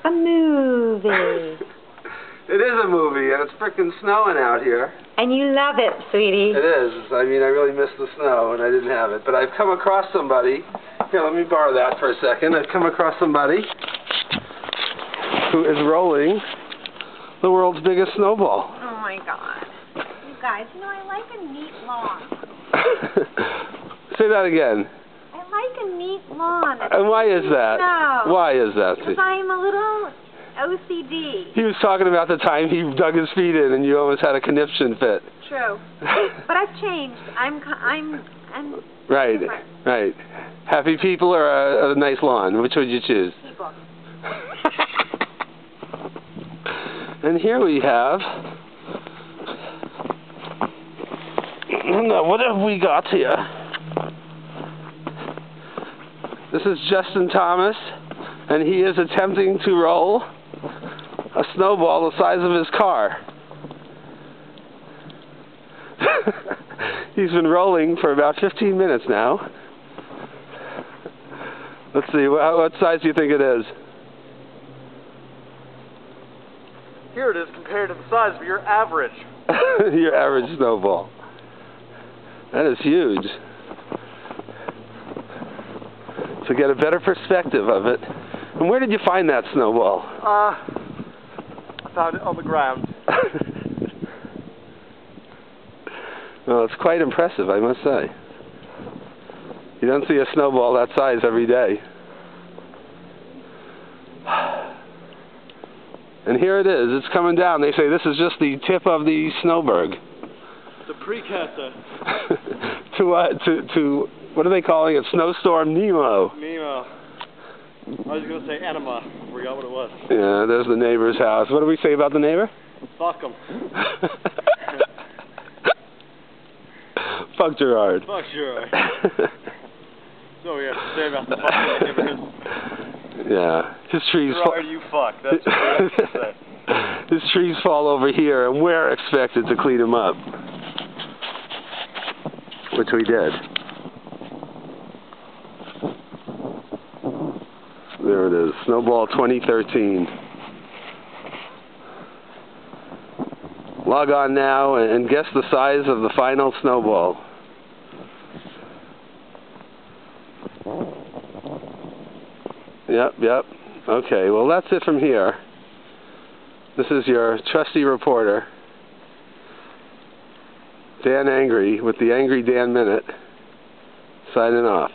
A movie. It is a movie, and it's frickin' snowing out here. And you love it, sweetie. It is. I mean, I really miss the snow, and I didn't have it. But I've come across somebody. Here, let me borrow that for a second. I've come across somebody who is rolling the world's biggest snowball. Oh, my God. You guys, you know, I like a neat lawn. Say that again. I like a neat lawn. And why is that? No. Why is that? Because I'm a little OCD. He was talking about the time he dug his feet in and you almost had a conniption fit. True. But I've changed. I'm Right, different. right. Happy people or a nice lawn? Which would you choose? People. And here we have... Now, what have we got here? This is Justin Thomas, and he is attempting to roll a snowball the size of his car. He's been rolling for about 15 minutes now. Let's see, what size do you think it is? Here it is compared to the size of your average. Your average snowball. That is huge. To get a better perspective of it. And where did you find that snowball? I found it on the ground. Well, it's quite impressive, I must say. You don't see a snowball that size every day. And here it is. It's coming down. They say this is just the tip of the snowberg. The precursor. To what? To what are they calling it? Snowstorm Nemo. Nemo. I was going to say enema. I forgot what it was. Yeah, there's the neighbor's house. What do we say about the neighbor? Fuck him. Fuck Gerard. Fuck Gerard. So we have to say about the fucking neighborhood. Yeah. His trees Gerard, you fuck. That's what we have to say. His trees fall over here, and we're expected to clean them up. Which we did. There it is. Snowball 2013. Log on now and guess the size of the final snowball. Yep. Okay, well that's it from here. This is your trusty reporter, Dan Angry, with the Angry Dan Minute, signing off.